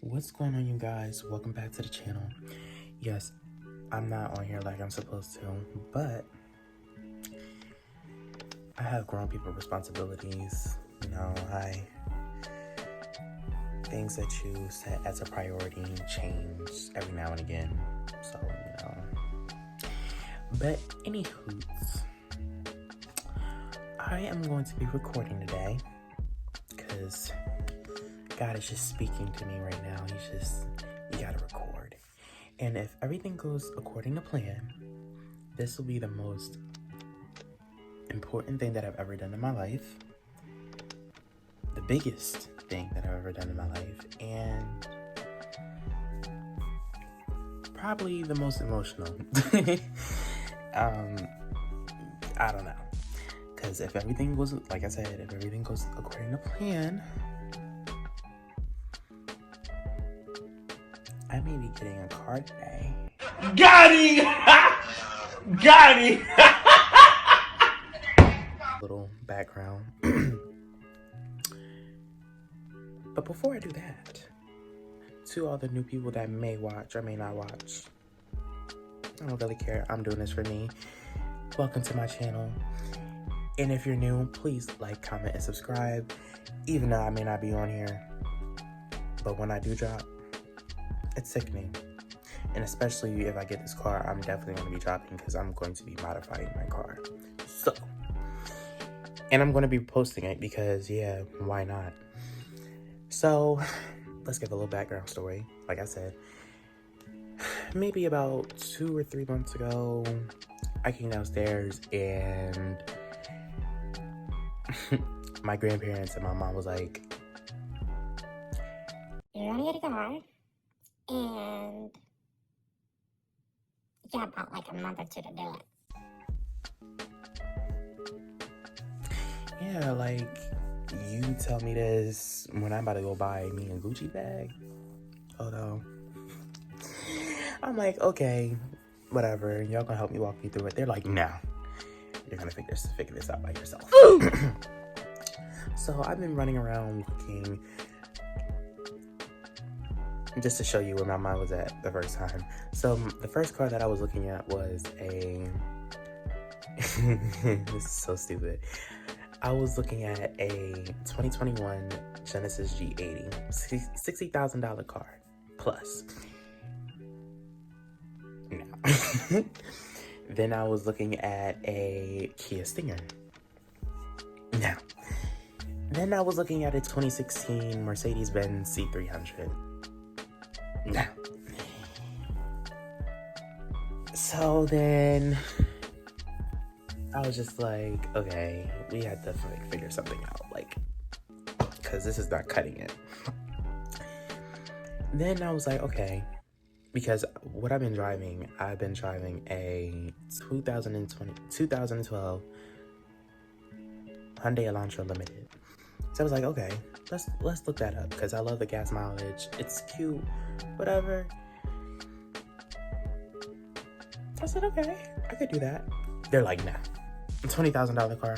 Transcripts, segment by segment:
What's going on, you guys? Welcome back to the channel. Yes, I'm not on here like I'm supposed to, but I have grown people responsibilities. Things that you set as a priority change every now and again. So, But anywho, I am going to be recording today because God is just speaking to me right now. You gotta record. And if everything goes according to plan, this will be the most important thing that I've ever done in my life. The biggest thing that I've ever done in my life. And probably the most emotional. I don't know. Because if everything goes, like I said, if everything goes according to plan, I may be getting a car today. Got him! Got him! Little background. But before I do that, to all the new people that may watch or may not watch, I don't really care. I'm doing this for me. Welcome to my channel. And if you're new, please like, comment, and subscribe. Even though I may not be on here, but when I do drop, it's sickening. And especially if I get this car, I'm definitely going to be dropping because I'm going to be modifying my car. So, and I'm going to be posting it because, yeah, why not? So, let's give a little background story. Like I said, maybe about 2 or 3 months ago, I came downstairs and my grandparents and my mom was like, "You're gonna get a car, and you got about like a month or two to do it." yeah, like, you tell me this when I'm about to go buy me a Gucci bag? Oh no. I'm like, okay, whatever. Y'all gonna help me walk me through it. They're like, no. You're gonna figure this out by yourself. So I've been running around looking, just to show you where my mind was at the first time. So the first car that I was looking at was a this is so stupid. I was looking at a 2021 Genesis G80, $60,000 car plus. No. Then I was looking at a Kia Stinger. No. Then I was looking at a 2016 Mercedes-Benz C300. No. So then I was just like, okay, we had to figure something out, like, because this is not cutting it. Then I was like, okay, because what I've been driving a 2012 Hyundai Elantra Limited. So I was like, okay, let's look that up, because I love the gas mileage. It's cute, whatever. I said, okay, I could do that. They're like, nah. $20,000 car.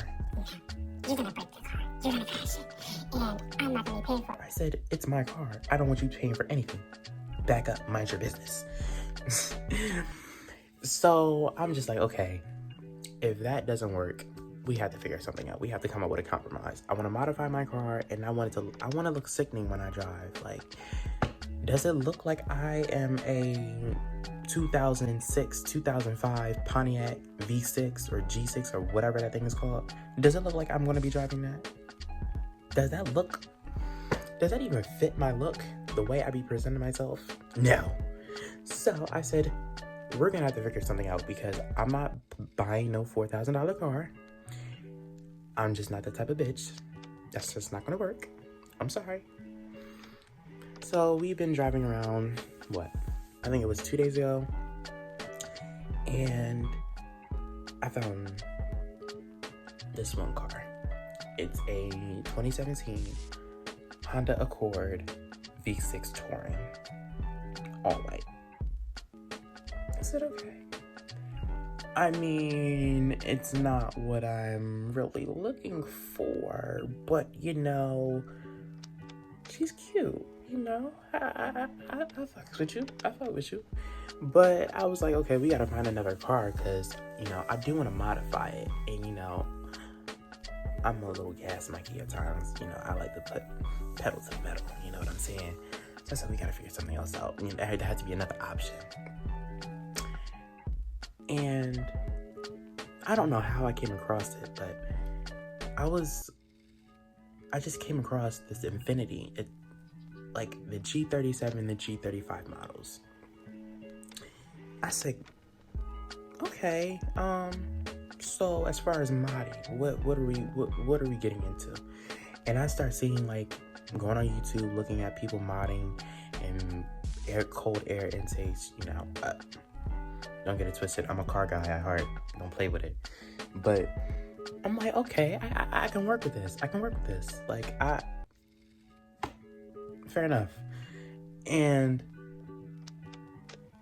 You're gonna break the car. You're gonna crash it. And I'm not gonna be paying for it. I said, it's my car. I don't want you paying for anything. Back up. Mind your business. So I'm just like, okay, if that doesn't work, we have to figure something out. We have to come up with a compromise. I want to modify my car, and I want to look sickening when I drive. Like, does it look like I am a 2006, 2005 Pontiac V6 or G6 or whatever that thing is called? Does it look like I'm going to be driving that? Does that even fit my look, the way I be presenting myself? No. So I said, we're going to have to figure something out, because I'm not buying no $4,000 car. I'm just not the type of bitch. That's just not going to work. I'm sorry. So we've been driving around, I think it was 2 days ago, and I found this one car. It's a 2017 Honda Accord V6 Touring, all white. I said, okay. I mean, it's not what I'm really looking for, but she's cute. you know, I fucks with you. I fuck with you. But I was like, okay, we gotta find another car because, you know, I do want to modify it. And, you know, I'm a little gas monkey at times. You know, I like to put pedal to the metal. You know what I'm saying? So I said, we gotta figure something else out. You know, there had to be another option. And I don't know how I came across it, but I just came across this Infiniti. It, like the G37 and the G35 models. I said, okay, so as far as modding, what are we getting into? And I start seeing, like, going on YouTube, looking at people modding and cold air intakes. You know, don't get it twisted. I'm a car guy at heart. Don't play with it. But I'm like, okay, I can work with this. Like, fair enough. And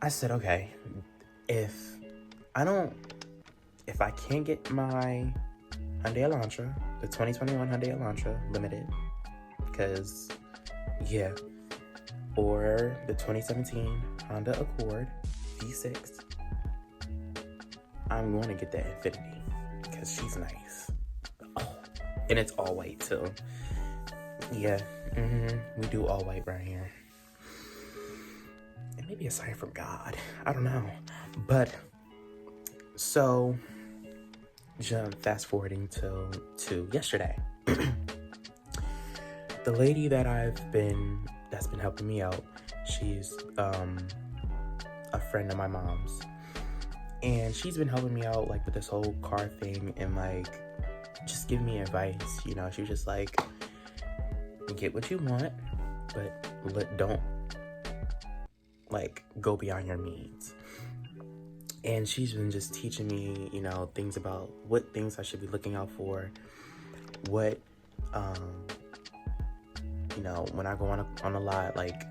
I said, okay, if I can't get my Hyundai Elantra, the 2021 Hyundai Elantra Limited, because, yeah, or the 2017 Honda Accord V6, I'm going to get that Infiniti, because she's nice. Oh, and it's all white, too. Yeah, we do all white right here. And maybe a sign from God. I don't know. But, so, fast forwarding to yesterday. The lady that's been helping me out, she's a friend of my mom's. And she's been helping me out, like, with this whole car thing and, like, just giving me advice. You know, she was just like, get what you want, but don't, like, go beyond your means. And she's been just teaching me, you know, things about what things I should be looking out for, what, you know, when I go on a lot, like,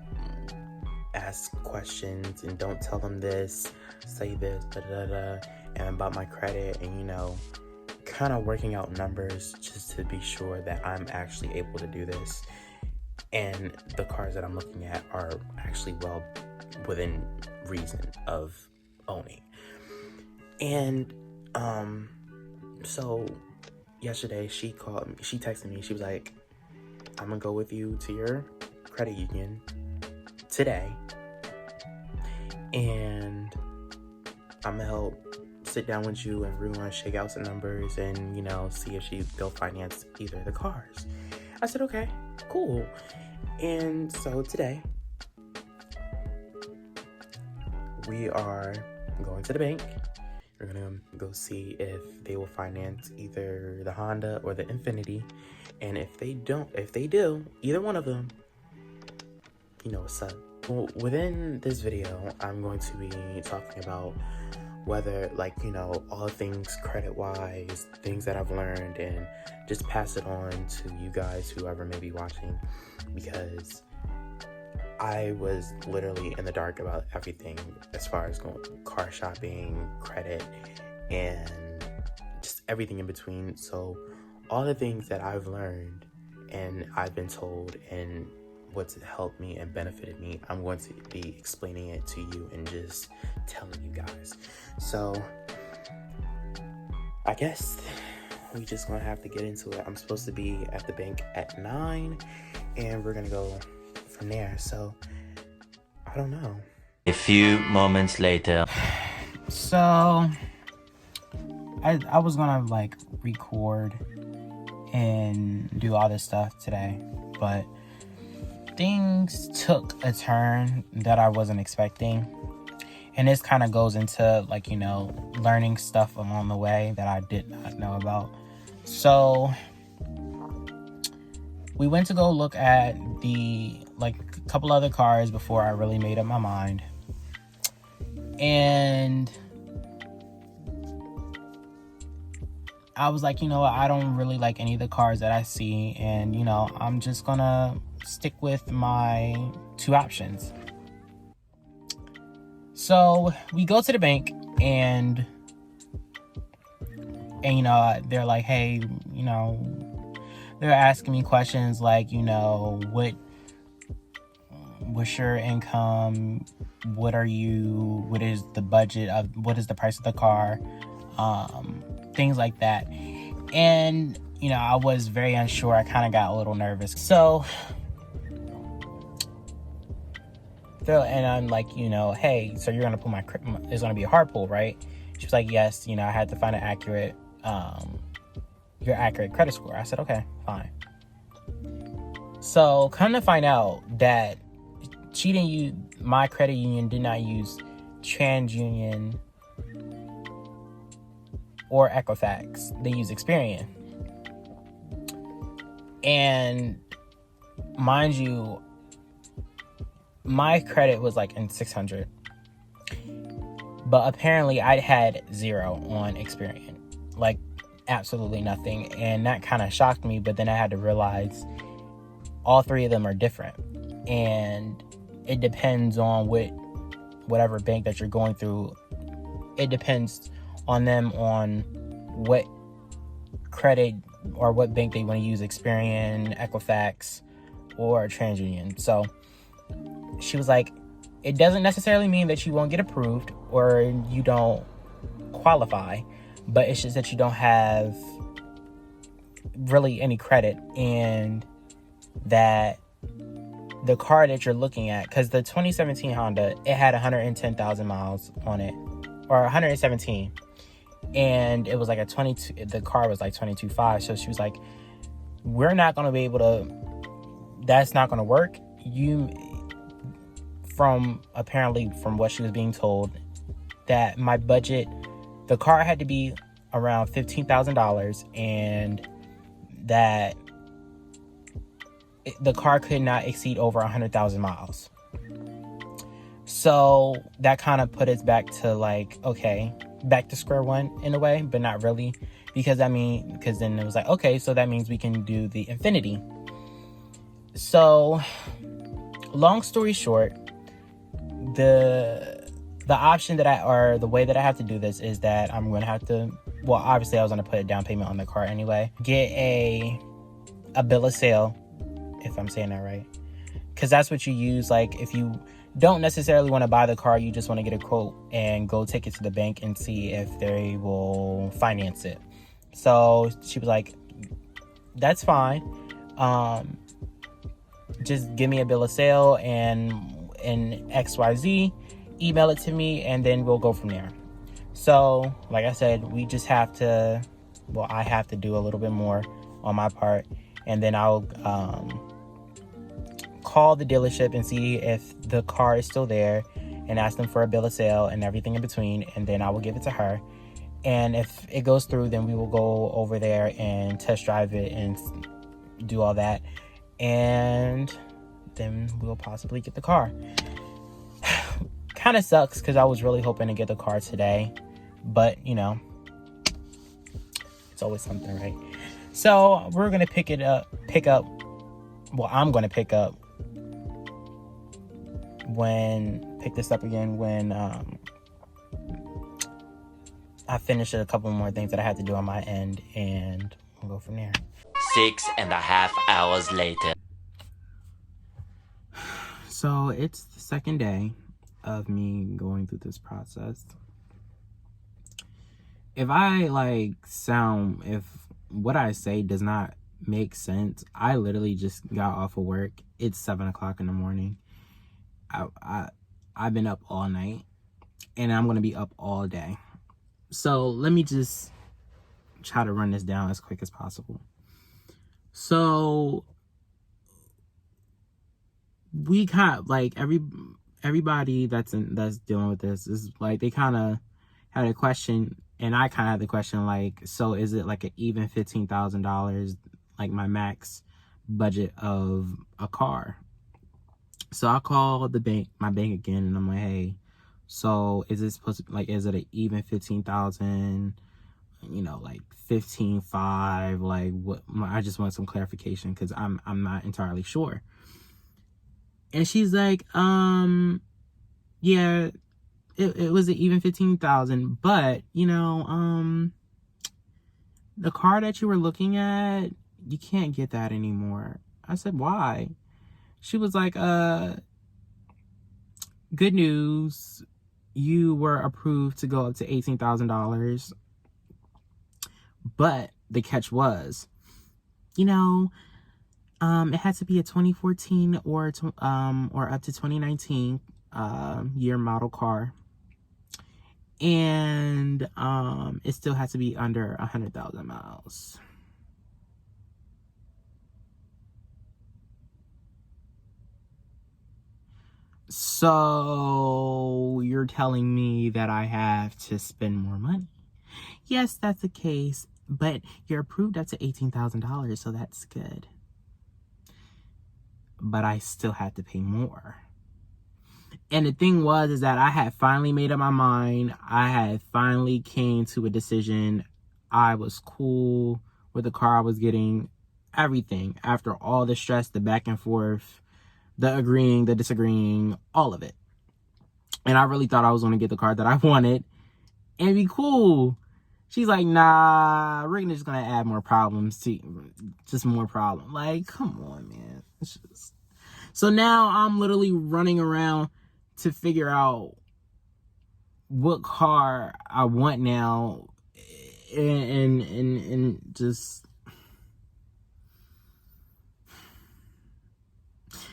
ask questions and don't tell them this, say this, and about my credit, and, you know, kind of working out numbers just to be sure that I'm actually able to do this. And the cars that I'm looking at are actually well within reason of owning. And so yesterday she texted me, she was like, I'm gonna go with you to your credit union today, and I'm gonna help sit down with you and we're gonna shake out some numbers and, you know, see if they'll finance either of the cars. I said, okay, cool. And so today we are going to the bank. We're gonna go see if they will finance either the Honda or the Infiniti. And if they do, either one of them, you know what's up. Well, within this video, I'm going to be talking about whether, like, you know, all things credit-wise, things that I've learned, and just pass it on to you guys, whoever may be watching, because I was literally in the dark about everything as far as going car shopping, credit, and just everything in between. So all the things that I've learned and I've been told and what's helped me and benefited me, I'm going to be explaining it to you and just telling you guys. So I guess we just gonna have to get into it. I'm supposed to be at the bank at 9 and we're gonna go from there. So I don't know. A few moments later. So I was gonna, like, record and do all this stuff today, but things took a turn that I wasn't expecting. And this kind of goes into, like, you know, learning stuff along the way that I did not know about. So we went to go look at a couple other cars before I really made up my mind. And I was like, you know what, I don't really like any of the cars that I see, and, you know, I'm just gonna stick with my two options. So we go to the bank, and you know, they're like, hey, you know, they're asking me questions like, you know, what's your income, what is the budget of, what is the price of the car, things like that. And I was very unsure. I kind of got a little nervous. So and I'm like, hey, so you're gonna pull it's gonna be a hard pull, right? She was like, yes. I had to find your accurate credit score. I said, okay, fine. So come to find out that my credit union did not use TransUnion or Equifax. They use Experian. And mind you, my credit was like in 600, but apparently I had 0 on Experian, like absolutely nothing. And that kind of shocked me, but then I had to realize all 3 of them are different, and it depends on whatever bank that you're going through. It depends on them on what credit or what bank they want to use, Experian, Equifax, or TransUnion. So she was like, it doesn't necessarily mean that you won't get approved or you don't qualify, but it's just that you don't have really any credit, and that the car that you're looking at, because the 2017 Honda, it had 110,000 miles on it, or 117, and it was like the car was like 22.5. So she was like, we're not going to be able to, that's not going to work. From what she was being told, that my budget, the car had to be around $15,000, and that the car could not exceed over 100,000 miles. So that kind of put us back to like, okay, back to square one in a way, but not really, because then it was like, okay, so that means we can do the Infinity. So long story short, the option the way that I have to do this is that I'm going to have to, well, obviously I was going to put a down payment on the car anyway, get a bill of sale, if I'm saying that right, because that's what you use. Like, if you don't necessarily want to buy the car, you just want to get a quote and go take it to the bank and see if they will finance it. So she was like, that's fine, just give me a bill of sale and XYZ, email it to me, and then we'll go from there. So like I said, we just have to, well, I have to do a little bit more on my part, and then I'll call the dealership and see if the car is still there and ask them for a bill of sale and everything in between, and then I will give it to her. And if it goes through, then we will go over there and test drive it and do all that, and then we'll possibly get the car. Kind of sucks because I was really hoping to get the car today, but it's always something, right? So we're gonna pick up I'm gonna pick this up again when I finish a couple more things that I had to do on my end, and we'll go from there. 6.5 hours later. So it's the second day of me going through this process. If what I say does not make sense, I literally just got off of work. It's 7:00 in the morning. I've been up all night, and I'm gonna be up all day. So let me just try to run this down as quick as possible. So we kind of like everybody that's dealing with this is like, they kind of had a question, and I kind of had the question, like, so is it like an even $15,000, like my max budget of a car? So I called my bank again, and I'm like, hey, so is it supposed to, like, is it an even 15,000, like 15.5, like what? I just want some clarification because I'm not entirely sure. And she's like, yeah, it was an even 15,000, but the car that you were looking at, you can't get that anymore. I said, why? She was like, good news. You were approved to go up to $18,000. But the catch was, it had to be a 2014 or up to 2019 year model car. And it still had to be under 100,000 miles. So you're telling me that I have to spend more money? Yes, that's the case, but you're approved up to $18,000, so that's good. But I still had to pay more. And the thing is that I had finally made up my mind. I had finally came to a decision. I was cool with the car I was getting, everything. After all the stress, the back and forth, the agreeing, the disagreeing, all of it. And I really thought I was going to get the car that I wanted and be cool. She's like, nah, we're just going to add more problems to just more problems. Like, come on, man. So now I'm literally running around to figure out what car I want now and just...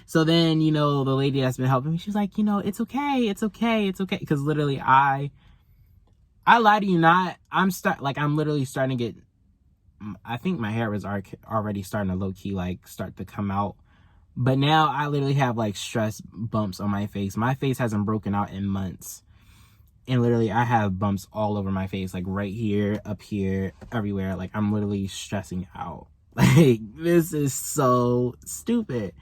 So then, the lady that's been helping me, she's like, it's okay. Because literally, I lie to you not, I'm literally starting to get, I think my hair was already starting to low-key, start to come out. But now I literally have, stress bumps on my face. My face hasn't broken out in months. And literally, I have bumps all over my face, right here, up here, everywhere. I'm literally stressing out. This is so stupid.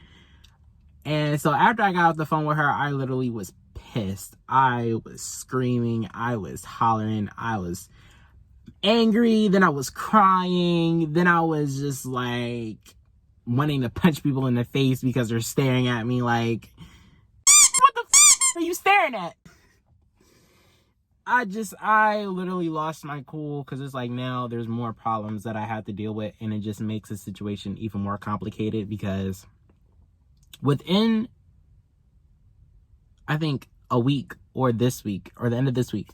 And so after I got off the phone with her, I literally was pissed. I was screaming. I was hollering. I was angry. Then I was crying. Then I was just wanting to punch people in the face because they're staring at me what the are you staring at? I literally lost my cool because it's now there's more problems that I have to deal with, and it just makes the situation even more complicated because within, I think, a week or this week or the end of this week,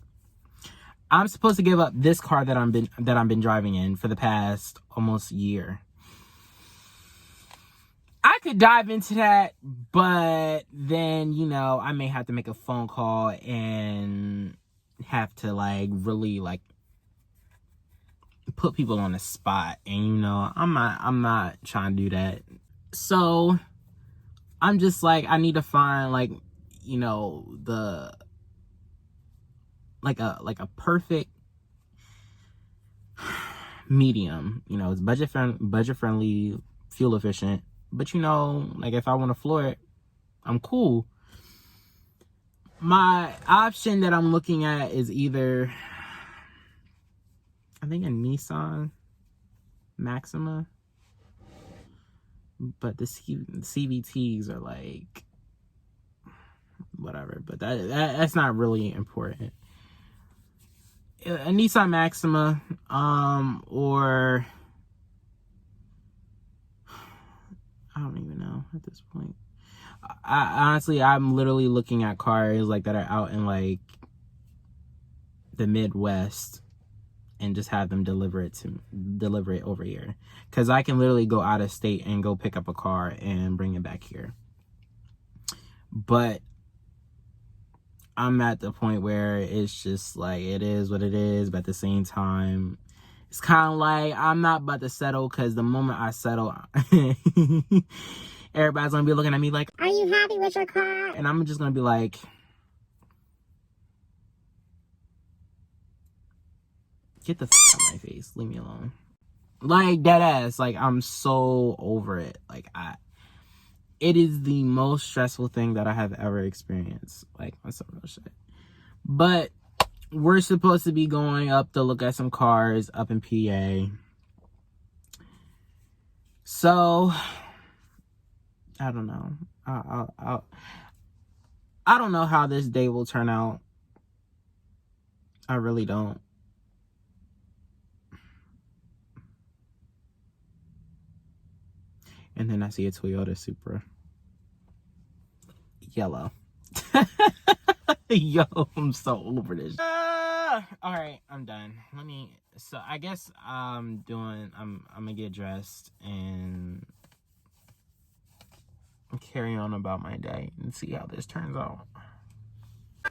I'm supposed to give up this car that I've been driving in for the past almost year. I could dive into that, but then, I may have to make a phone call and have to really put people on the spot, and I'm not trying to do that. So I'm just I need to find the a perfect medium. It's budget friendly, fuel efficient, but if I want to floor it, I'm cool. My option that I'm looking at is either, I think, a Nissan Maxima, but the CVTs are whatever, but that's not really important. A Nissan Maxima, or I don't even know at this point. Honestly, I'm literally looking at cars that are out in the Midwest and just have them deliver it over here, because I can literally go out of state and go pick up a car and bring it back here. But I'm at the point where it's just it is what it is, but at the same time, it's kind of I'm not about to settle, because the moment I settle, everybody's gonna be looking at me are you happy with your car? and I'm just gonna be get the out of my face, leave me alone. Dead ass, I'm so over it. It is the most stressful thing that I have ever experienced. That's some real shit. But we're supposed to be going up to look at some cars up in PA. So I don't know. I don't know how this day will turn out. I really don't. And then I see a Toyota Supra. Yellow. Yo, I'm so over this. All right, I'm done. So I guess I'm gonna get dressed and carry on about my day and see how this turns out.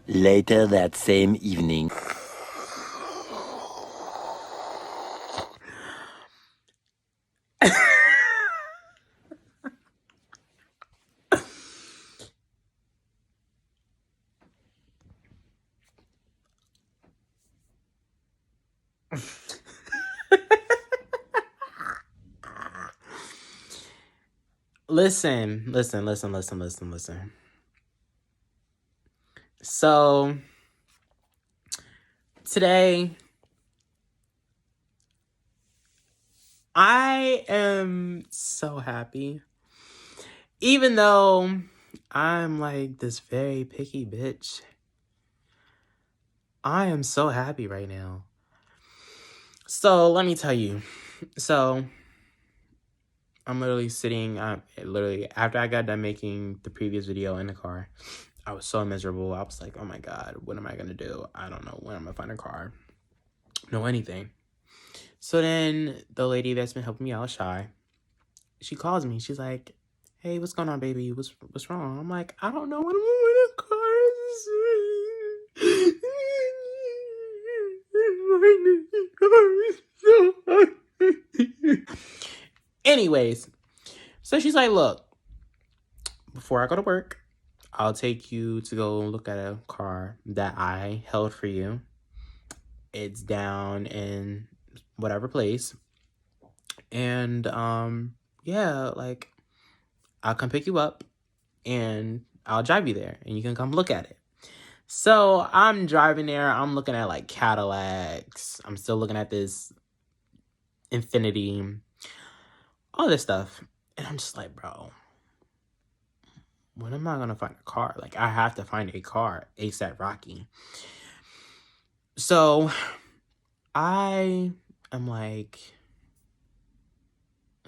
Later that same evening. Listen. So today I am so happy. Even though I'm like this very picky bitch, I am so happy right now. So let me tell you. So I'm literally sitting, literally after I got done making the previous video in the car, I was so miserable. I was like, oh my God, what am I going to do? I don't know when I'm going to find a car. No anything. So then the lady that's been helping me out, Shy, she calls me. She's like, hey, what's going on, baby? What's wrong? I'm like, I don't know when I'm going to car. Anyways, so she's like, look, before I go to work, I'll take you to go look at a car that I held for you. It's down in whatever place. And yeah, like I'll come pick you up and I'll drive you there and you can come look at it. So I'm driving there. I'm looking at like Cadillacs. I'm still looking at this Infinity, all this stuff. And I'm just like, bro, when am I going to find a car? Like, I have to find a car ASAP Rocky. So I am like,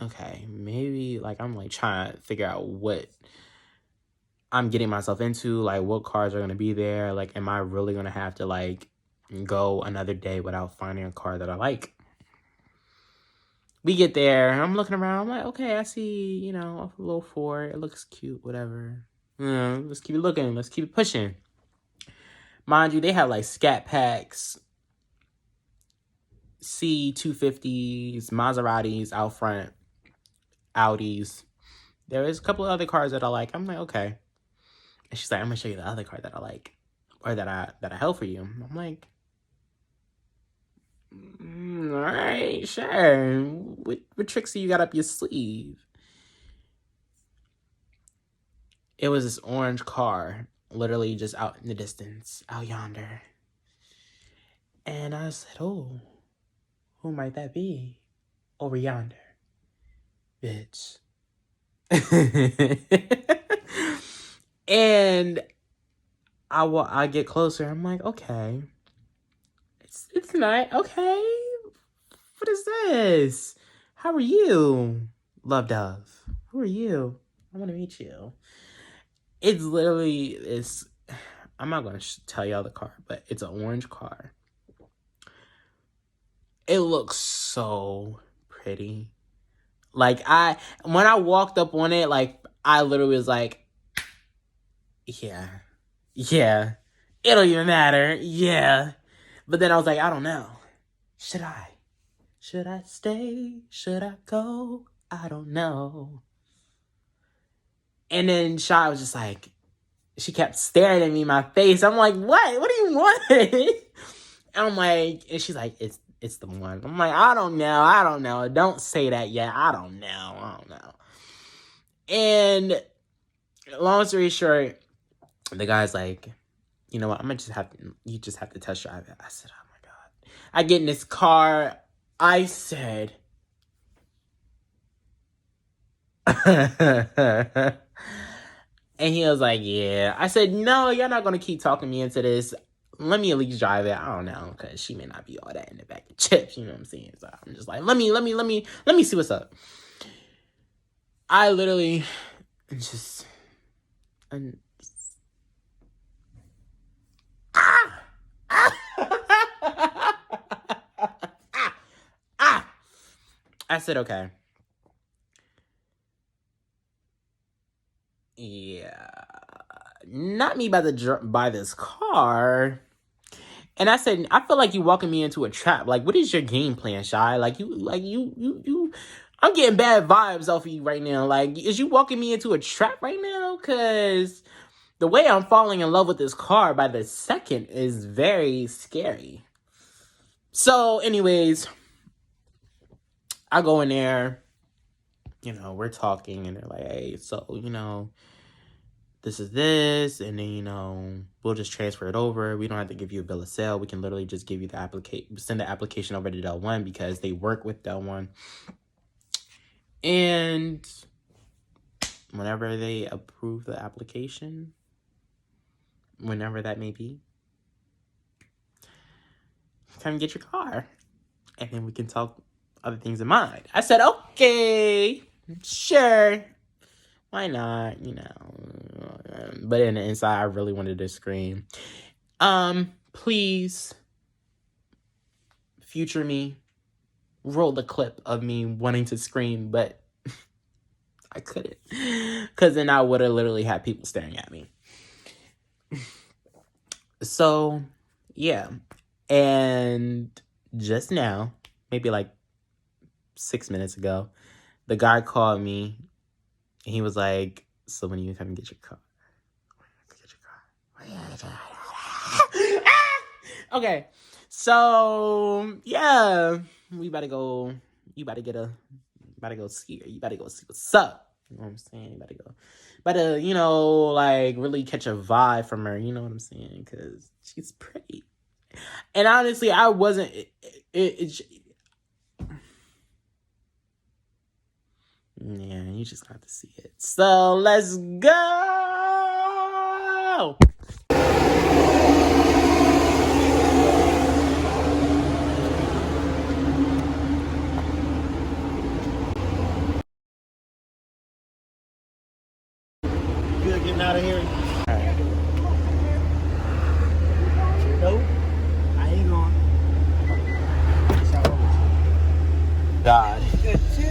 okay, maybe like I'm like trying to figure out what I'm getting myself into, like what cars are going to be there. Like, am I really going to have to like go another day without finding a car that I like? We get there, I'm looking around, I'm like, okay, I see, you know, a little Ford, it looks cute, whatever. Let's keep it looking, let's keep it pushing. Mind you, they have like Scat Packs, C250s, Maseratis out front, Audis. There is a couple of other cars that I like. I'm like, okay. And she's like, I'm gonna show you the other car that I like, or that I held for you. I'm like, all right, sure. What tricks do you got up your sleeve? It was this orange car, literally just out in the distance, out yonder. And I said, oh, who might that be? Over yonder, bitch. And I get closer. I'm like, okay, it's nice. Okay, what is this? How are you, Love Dove? Who are you? I want to meet you. It's literally this. I'm not gonna tell y'all the car, but it's an orange car. It looks so pretty. Like when I walked up on it, like I literally was like, yeah, it don't even matter, yeah. But then I was like, I don't know. Should I stay? Should I go? I don't know. And then Shy was just like, she kept staring at me in my face. I'm like, what? What do you want? And I'm like, and she's like, it's the one. I'm like, I don't know. Don't say that yet. I don't know. And long story short, the guy's like, you know what? You just have to test drive it. I said, oh my God. I get in this car. I said, and he was like, yeah. I said, no, you're not going to keep talking me into this. Let me at least drive it. I don't know, because she may not be all that in the bag of chips, you know what I'm saying? So I'm just like, let me see what's up. I literally just, I said, okay. Yeah. Not me about to buy this car. And I said, I feel like you walking me into a trap. Like, what is your game plan, Shy? Like, you. I'm getting bad vibes off of you right now. Like, is you walking me into a trap right now? Because the way I'm falling in love with this car by the second is very scary. So, anyways, I go in there. You know, we're talking, and they're like, hey, so, you know, this is this, and then, you know, we'll just transfer it over. We don't have to give you a bill of sale. We can literally just give you the send the application over to Del One because they work with Del One. And whenever they approve the application, whenever that may be, come and get your car. And then we can talk other things in mind. I said, okay, sure. Why not? You know. But in the inside, I really wanted to scream. Please, future me, roll the clip of me wanting to scream, but I couldn't. Because then I would have literally had people staring at me. So, yeah. And just now, maybe like 6 minutes ago, the guy called me. And he was like, so when you come and get your car? Okay. So, yeah. We about to go. You about to go see her. You about to go see what's up. You know what I'm saying? You about to, you know, like, really catch a vibe from her. You know what I'm saying? Because she's pretty. And honestly, I wasn't... Yeah, you just got to see it. So, let's go! Good getting out of here. Alright. Nope. I ain't going. God. Good too.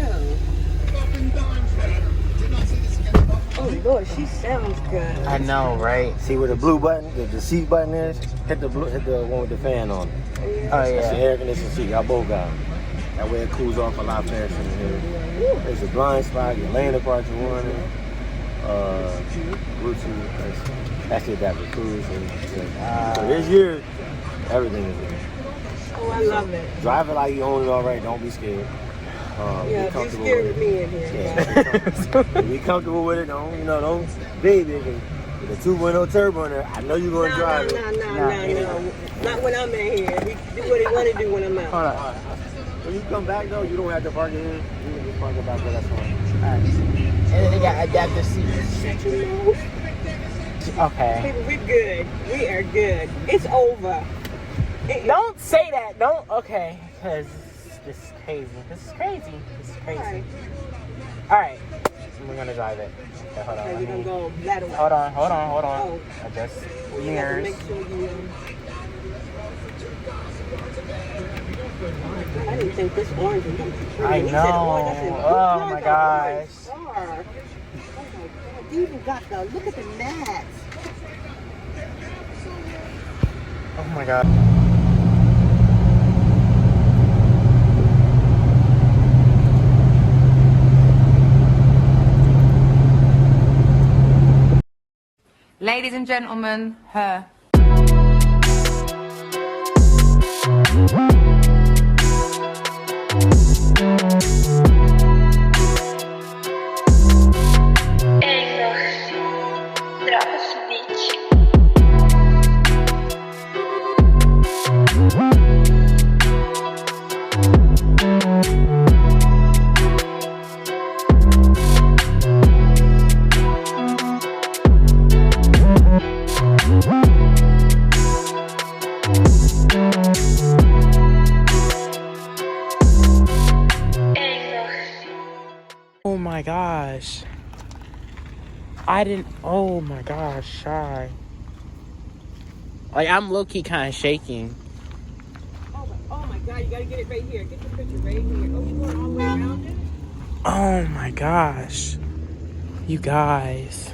Oh Lord, she sounds good. I know, right? See where the blue button, the seat button is? Hit the one with the fan on it. Oh, That's the yeah. air conditioning seat. Y'all both got it. That way it cools off a lot faster in here. There's a blind spot, your lane departure warning, Bluetooth. That's your adaptive cruise. So this year, everything is there. Oh, I love it. Drive it like you own it already. Don't be scared. Yeah, be scared of me in here. Yeah, be comfortable with it. Don't baby. With a 2.0 turbo in there, I know you're going to drive it. No. Not when I'm in here. We do what he want to do when I'm out. Hold on. When you come back, though, you don't have to park it in. You can just park it back there. That's fine. Alright. And then they got adaptive seats. Okay. People, we good. We are good. It's over. Don't say that. Don't. Okay. Because this is crazy. This is crazy. Right. Alright. We're going to drive it. Okay, hold on. Okay, we're going to go that way. Hold on. Oh. Adjust Well, you have to mirrors. make sure you... I didn't think this orange was going to be pretty. I When he said know. orange, I said, Oh, look my at gosh. the orange car. Oh, my God. You even got the... Look at the mats. Oh my god. Ladies and gentlemen, her. Oh my gosh. Oh my gosh, Shy. Like, I'm low-key kind of shaking. Oh my God, you gotta get it right here. Get the picture right here. Oh, you going all the way around? Oh my gosh. You guys.